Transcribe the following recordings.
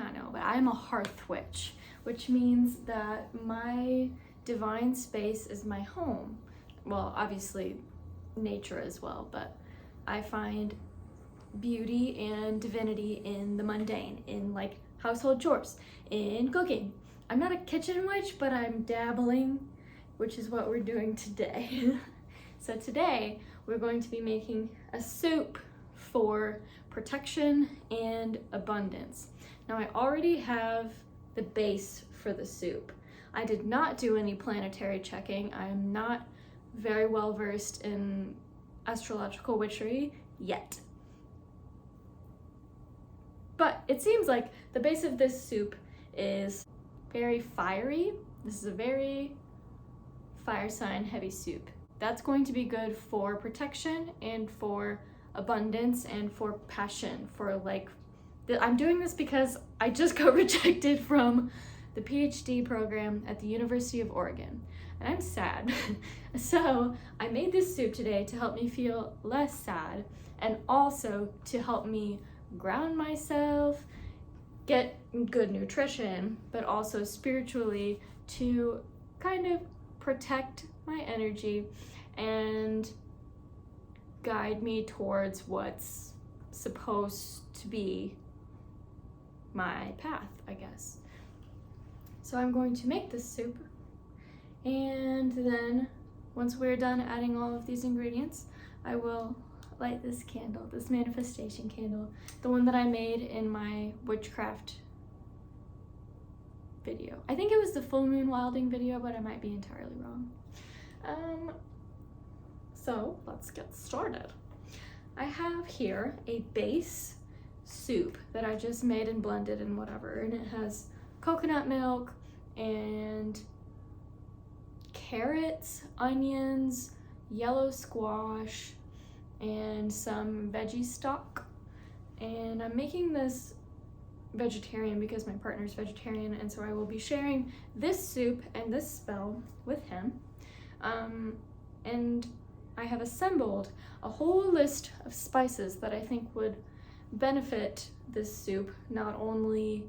not know, but I'm a hearth witch, which means that my divine space is my home. Well, obviously nature as well, but I find beauty and divinity in the mundane, in like household chores, in cooking. I'm not a kitchen witch, but I'm dabbling, which is what we're doing today. So today we're going to be making a soup for protection and abundance. Now I already have the base for the soup. I did not do any planetary checking. I'm not very well versed in astrological witchery yet. But it seems like the base of this soup is very fiery. This is a very fire sign heavy soup. That's going to be good for protection and for abundance and for passion, for like, I'm doing this because I just got rejected from the PhD program at the University of Oregon, and I'm sad. So I made this soup today to help me feel less sad and also to help me ground myself, get good nutrition, but also spiritually to kind of protect my energy and guide me towards what's supposed to be my path, I guess. So I'm going to make this soup, and then once we're done adding all of these ingredients, I will light this candle, this manifestation candle, the one that I made in my witchcraft video. I think it was the full moon wilding video, but I might be entirely wrong. So let's get started. I have here a base soup that I just made and blended and whatever, and it has coconut milk and carrots, onions, yellow squash, and some veggie stock. And I'm making this vegetarian because my partner's vegetarian, and so I will be sharing this soup and this spell with him. And I have assembled a whole list of spices that I think would benefit this soup, not only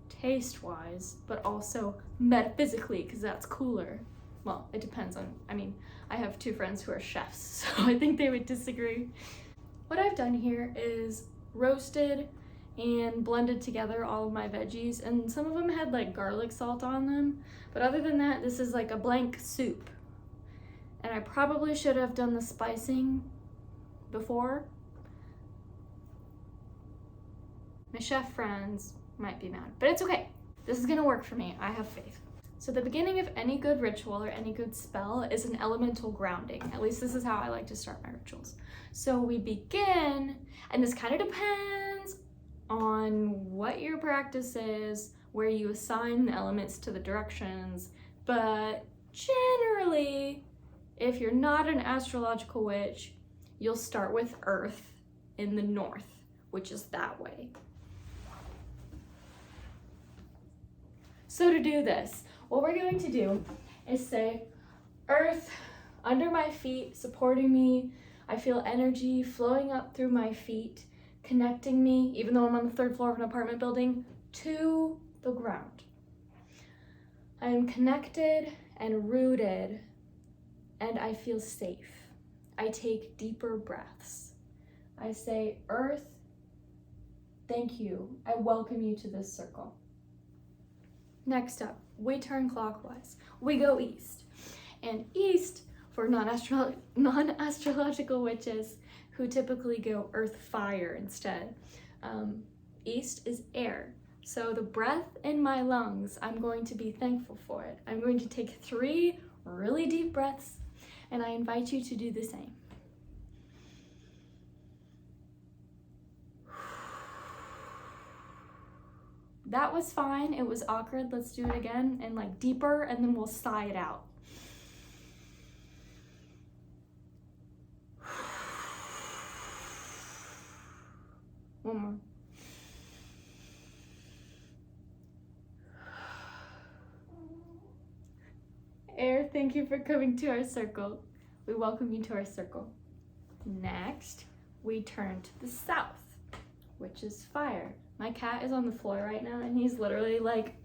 taste-wise, but also metaphysically, because that's cooler. Well, it depends on, I have two friends who are chefs, so I think they would disagree. What I've done here is roasted and blended together all of my veggies, and some of them had like garlic salt on them, but other than that, this is like a blank soup. And I probably should have done the spicing before. My chef friends might be mad, but it's okay. This is gonna work for me, I have faith. So the beginning of any good ritual or any good spell is an elemental grounding. At least this is how I like to start my rituals. So we begin, and this kind of depends on what your practice is, where you assign the elements to the directions, but generally, if you're not an astrological witch, you'll start with earth in the north, which is that way. So to do this, what we're going to do is say, earth under my feet, supporting me. I feel energy flowing up through my feet, connecting me, even though I'm on the third floor of an apartment building, to the ground. I am connected and rooted, and I feel safe. I take deeper breaths. I say, earth, thank you. I welcome you to this circle. Next up, we turn clockwise. We go east. And east, for non-astrological witches who typically go earth fire instead, east is air. So the breath in my lungs, I'm going to be thankful for it. I'm going to take 3 really deep breaths, and I invite you to do the same. That was fine, it was awkward. Let's do it again, and like deeper, and then we'll sigh it out. One more. Air, thank you for coming to our circle. We welcome you to our circle. Next, we turn to the south, which is fire. My cat is on the floor right now and he's literally like,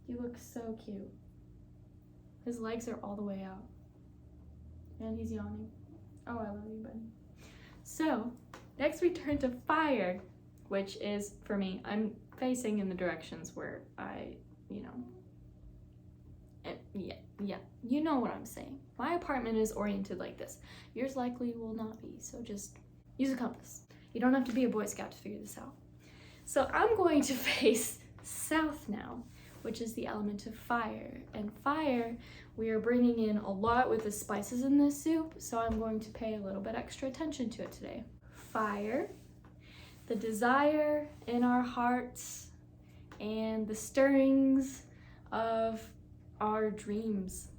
You look so cute. His legs are all the way out. And he's yawning. Oh, I love you, buddy. So, next we turn to fire, which is, for me, I'm facing in the directions where I, yeah, you know what I'm saying. My apartment is oriented like this. Yours likely will not be, so just use a compass. You don't have to be a Boy Scout to figure this out. So I'm going to face south now, which is the element of fire. And fire, we are bringing in a lot with the spices in this soup, so I'm going to pay a little bit extra attention to it today. Fire, the desire in our hearts, and the stirrings of our dreams.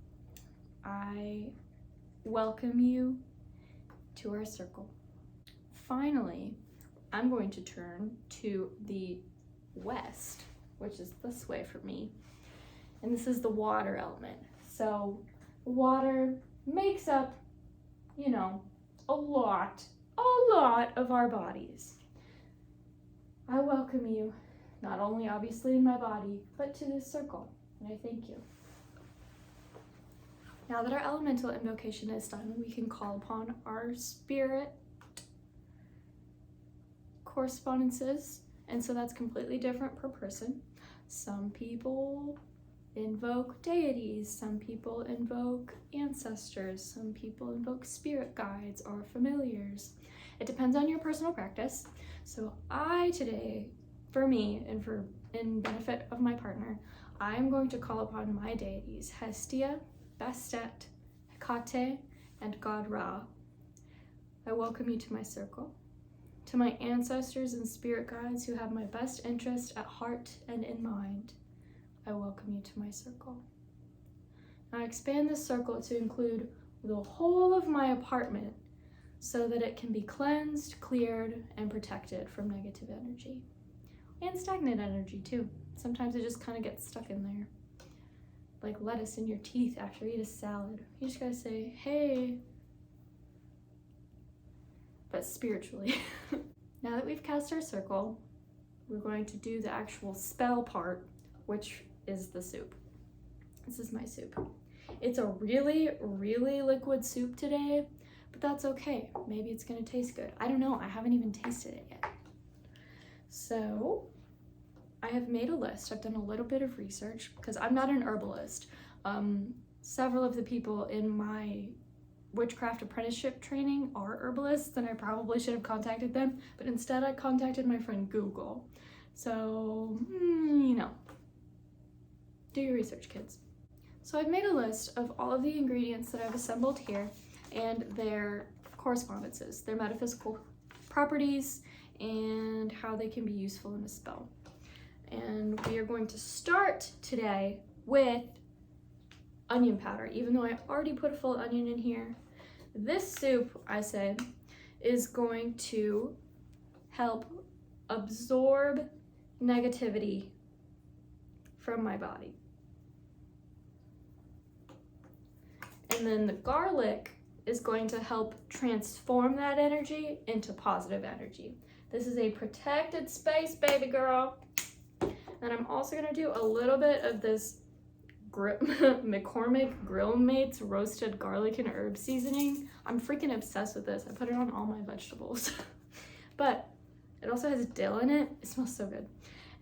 I welcome you to our circle. Finally, I'm going to turn to the west, which is this way for me. And this is the water element. So water makes up, a lot of our bodies. I welcome you, not only obviously in my body, but to this circle, and I thank you. Now that our elemental invocation is done, we can call upon our spirit correspondences, and so that's completely different per person. Some people invoke deities, some people invoke ancestors, some people invoke spirit guides or familiars. It depends on your personal practice. So I today, for me and in benefit of my partner, I'm going to call upon my deities, Hestia, Bastet, Hecate, and God Ra. I welcome you to my circle. To my ancestors and spirit guides who have my best interest at heart and in mind, I welcome you to my circle. Now I expand this circle to include the whole of my apartment so that it can be cleansed, cleared, and protected from negative energy. And stagnant energy too. Sometimes it just kind of gets stuck in there. Like lettuce in your teeth after you eat a salad. You just gotta say, hey. But spiritually. Now that we've cast our circle, we're going to do the actual spell part, which is the soup. This is my soup. It's a really, really liquid soup today, but that's okay. Maybe it's gonna taste good. I don't know, I haven't even tasted it yet. So, I have made a list. I've done a little bit of research because I'm not an herbalist. Several of the people in my witchcraft apprenticeship training are herbalists, and I probably should have contacted them, but instead I contacted my friend Google. So, do your research, kids. So I've made a list of all of the ingredients that I've assembled here and their correspondences, their metaphysical properties, and how they can be useful in a spell. And we are going to start today with onion powder, even though I already put a full onion in here. This soup, I said, is going to help absorb negativity from my body. And then the garlic is going to help transform that energy into positive energy. This is a protected space, baby girl. And I'm also gonna do a little bit of this McCormick Grill Mates roasted garlic and herb seasoning. I'm freaking obsessed with this. I put it on all my vegetables. But it also has dill in it. It smells so good.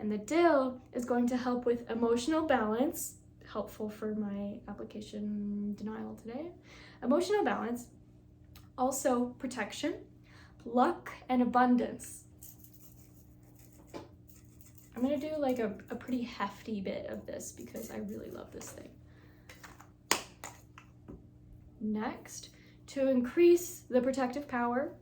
And the dill is going to help with emotional balance, helpful for my application denial today. Emotional balance, also protection, luck, and abundance. I'm gonna do like a pretty hefty bit of this because I really love this thing. Next, to increase the protective power,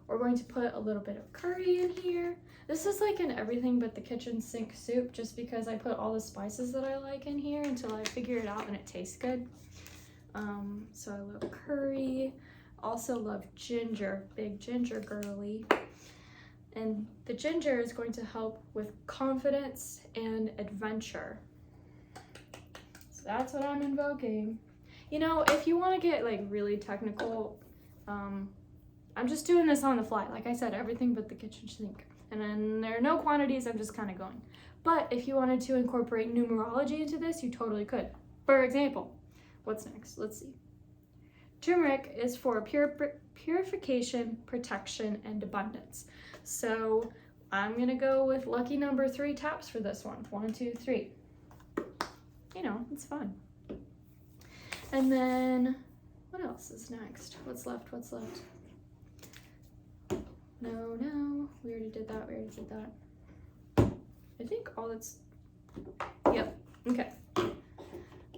we're going to put a little bit of curry in here. This is like an everything but the kitchen sink soup just because I put all the spices that I like in here until I figure it out and it tastes good. So I love curry, also love ginger, big ginger girly. And the ginger is going to help with confidence and adventure. So that's what I'm invoking. You know, if you want to get like really technical, I'm just doing this on the fly. Like I said, everything but the kitchen sink. And then there are no quantities, I'm just kind of going. But if you wanted to incorporate numerology into this, you totally could. For example, what's next? Let's see. Turmeric is for purification, protection, and abundance. So I'm gonna go with lucky number 3 taps for this one. 1, 2, 3. You know, it's fun. And then, what else is next? What's left? What's left? No, we already did that, I think all that's, yep, okay.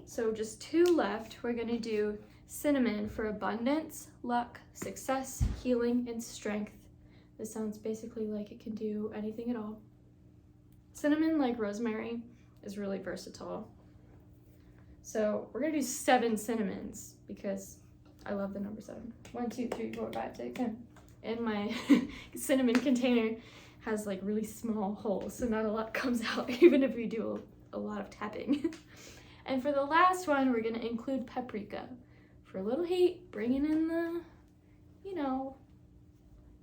So just 2 left. We're gonna do cinnamon for abundance, luck, success, healing, and strength. This sounds basically like it can do anything at all. Cinnamon, like rosemary, is really versatile. So we're gonna do 7 cinnamons because I love the number 7. 1, 2, 3, 4, 5, 6, 7. And my cinnamon container has like really small holes, so not a lot comes out, even if we do a lot of tapping. And for the last one, we're gonna include paprika. For a little heat, bringing in the, you know,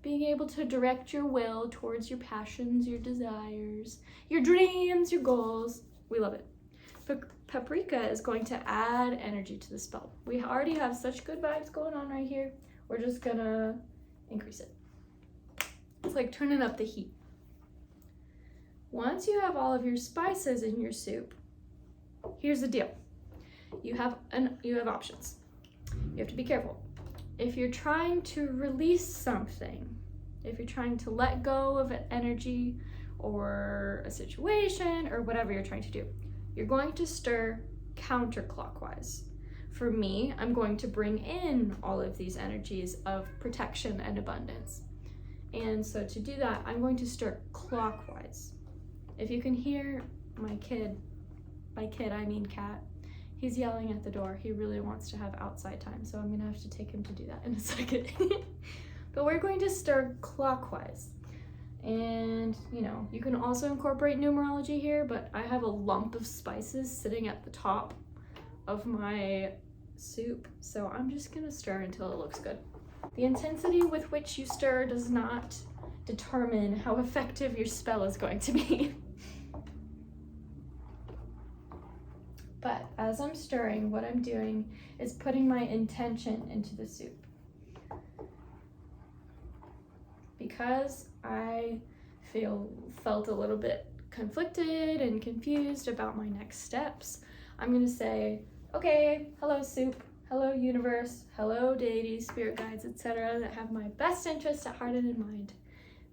being able to direct your will towards your passions, your desires, your dreams, your goals. We love it. But paprika is going to add energy to the spell. We already have such good vibes going on right here. We're just gonna increase it. It's like turning up the heat. Once you have all of your spices in your soup, here's the deal. You have options. You have to be careful. If you're trying to release something, if you're trying to let go of an energy or a situation or whatever you're trying to do, you're going to stir counterclockwise. For me, I'm going to bring in all of these energies of protection and abundance. And so to do that, I'm going to stir clockwise. If you can hear my kid, by kid I mean cat, he's yelling at the door. He really wants to have outside time, so I'm gonna have to take him to do that in a second. But we're going to stir clockwise. And, you know, you can also incorporate numerology here, but I have a lump of spices sitting at the top of my soup, so I'm just gonna stir until it looks good. The intensity with which you stir does not determine how effective your spell is going to be. But as I'm stirring, what I'm doing is putting my intention into the soup. Because I felt a little bit conflicted and confused about my next steps, I'm gonna say, okay, hello soup, hello universe, hello deities, spirit guides, etc. that have my best interests at heart and in mind.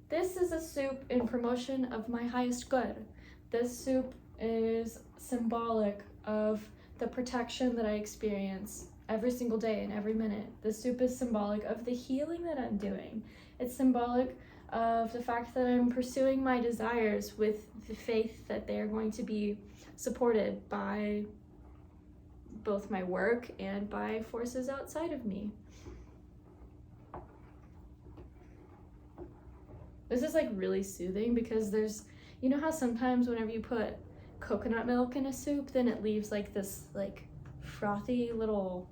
This is a soup in promotion of my highest good. This soup is symbolic of the protection that I experience every single day and every minute. This soup is symbolic of the healing that I'm doing. It's symbolic of the fact that I'm pursuing my desires with the faith that they are going to be supported by both my work and by forces outside of me. This is like really soothing because there's, you know how sometimes whenever you put coconut milk in a soup, then it leaves like this like frothy little,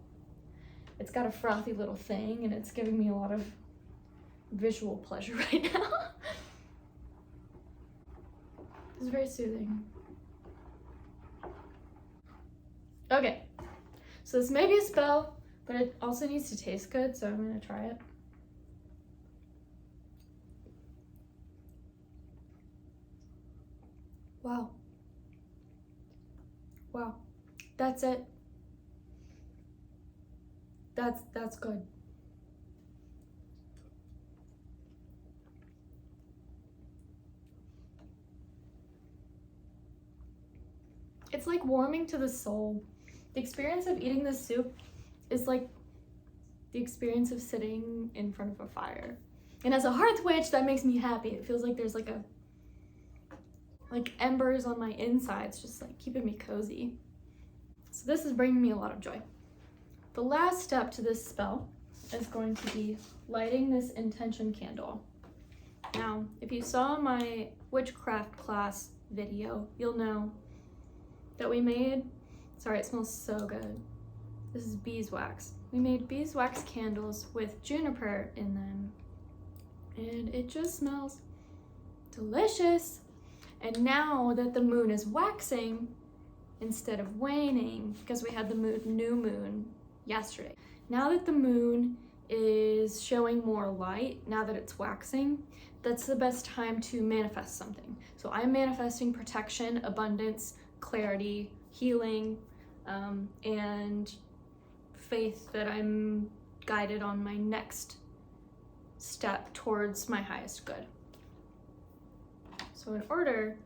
it's got a frothy little thing, and it's giving me a lot of visual pleasure right now. It's very soothing. Okay, so this may be a spell, but it also needs to taste good, so I'm gonna try it. Wow. Wow, that's it. That's good. It's like warming to the soul. The experience of eating this soup is like the experience of sitting in front of a fire. And as a hearth witch, that makes me happy. It feels like there's like embers on my insides, just like keeping me cozy. So this is bringing me a lot of joy. The last step to this spell is going to be lighting this intention candle. Now, if you saw my witchcraft class video, you'll know that we made, sorry, it smells so good. This is beeswax. We made beeswax candles with juniper in them and it just smells delicious. And now that the moon is waxing instead of waning, because we had the new moon yesterday, now that the moon is showing more light, now that it's waxing, that's the best time to manifest something. So I'm manifesting protection, abundance, clarity, healing, and faith that I'm guided on my next step towards my highest good. So in order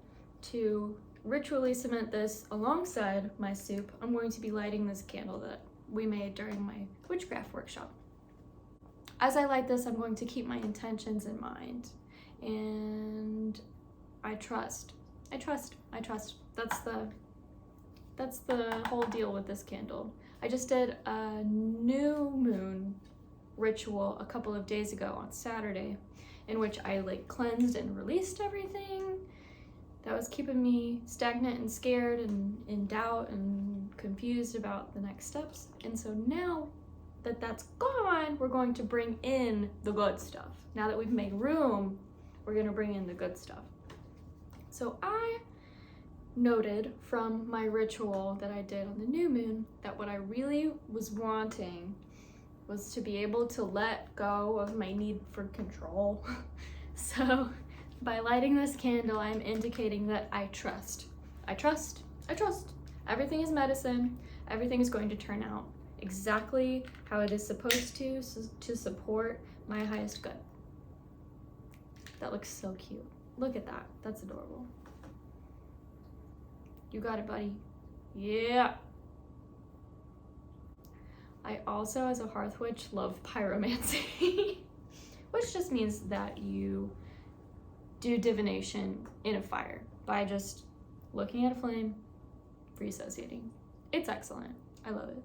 to ritually cement this alongside my soup, I'm going to be lighting this candle that we made during my witchcraft workshop. As I light this, I'm going to keep my intentions in mind, and I trust. That's the whole deal with this candle. I just did a new moon ritual a couple of days ago on Saturday, in which I cleansed and released everything that was keeping me stagnant and scared and in doubt and confused about the next steps. And so now that that's gone, we're going to bring in the good stuff. Now that we've made room, we're gonna bring in the good stuff. So I noted from my ritual that I did on the new moon that what I really was wanting was to be able to let go of my need for control. So by lighting this candle, I'm indicating that I trust. I trust. Everything is medicine. Everything is going to turn out exactly how it is supposed to support my highest good. That looks so cute. Look at that. That's adorable. You got it, buddy. Yeah. I also, as a hearth witch, love pyromancy, which just means that you do divination in a fire by just looking at a flame, re-associating. It's excellent. I love it.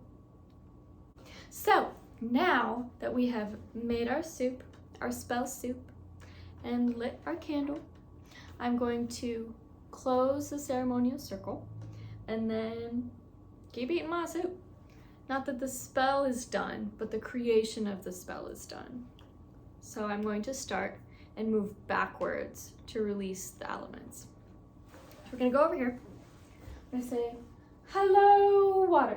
So now that we have made our soup, our spell soup, and lit our candle, I'm going to close the ceremonial circle and then keep eating my soup. Not that the spell is done, but the creation of the spell is done. So I'm going to start and move backwards to release the elements. So we're gonna go over here. I'm gonna say, hello, water.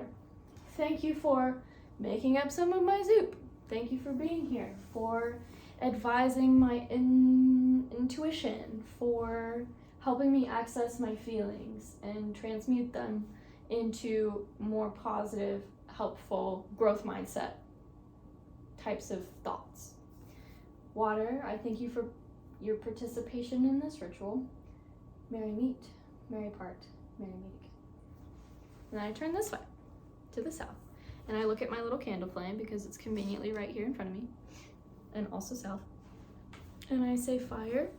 Thank you for making up some of my soup. Thank you for being here, for advising my intuition, for helping me access my feelings and transmute them into more positive, helpful growth mindset types of thoughts. Water, I thank you for your participation in this ritual. Merry meet, merry part, merry meet again. And then I turn this way, to the south, and I look at my little candle flame because it's conveniently right here in front of me, and also south. And I say, fire,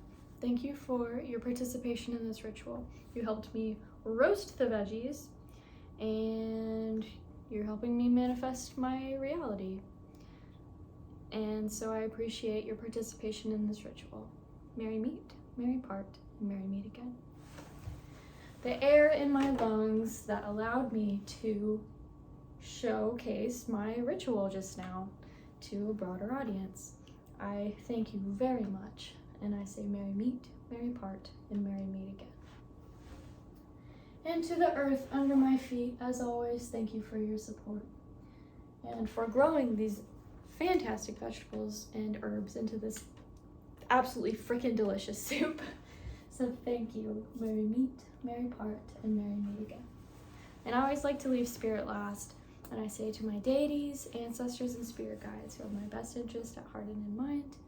thank you for your participation in this ritual. You helped me roast the veggies, and you're helping me manifest my reality. And so I appreciate your participation in this ritual. Merry meet, merry part, and merry meet again. The air in my lungs that allowed me to showcase my ritual just now to a broader audience. I thank you very much, and I say merry meet, merry part, and merry meet again. And to the earth under my feet, as always, thank you for your support and for growing these fantastic vegetables and herbs into this absolutely freaking delicious soup. So thank you. Merry meet, merry part, and merry meet again. And I always like to leave spirit last, and I say to my deities, ancestors, and spirit guides who have my best interest at heart and in mind,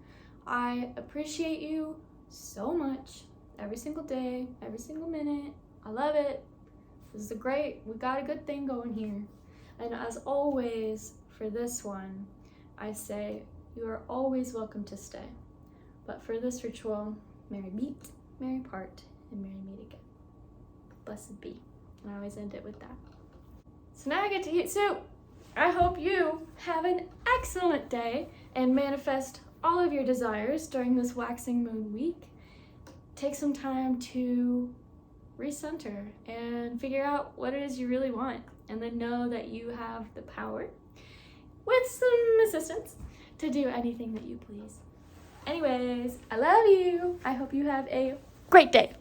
I appreciate you so much every single day, every single minute. I love it. This is we got a good thing going here. And as always, for this one, I say, you are always welcome to stay. But for this ritual, merry meet, merry part, and merry meet again. Blessed be. And I always end it with that. So now I get to eat soup. I hope you have an excellent day and manifest all of your desires during this waxing moon week. Take some time to recenter and figure out what it is you really want, and then know that you have the power, with some assistance, to do anything that you please. Anyways, I love you. I hope you have a great day.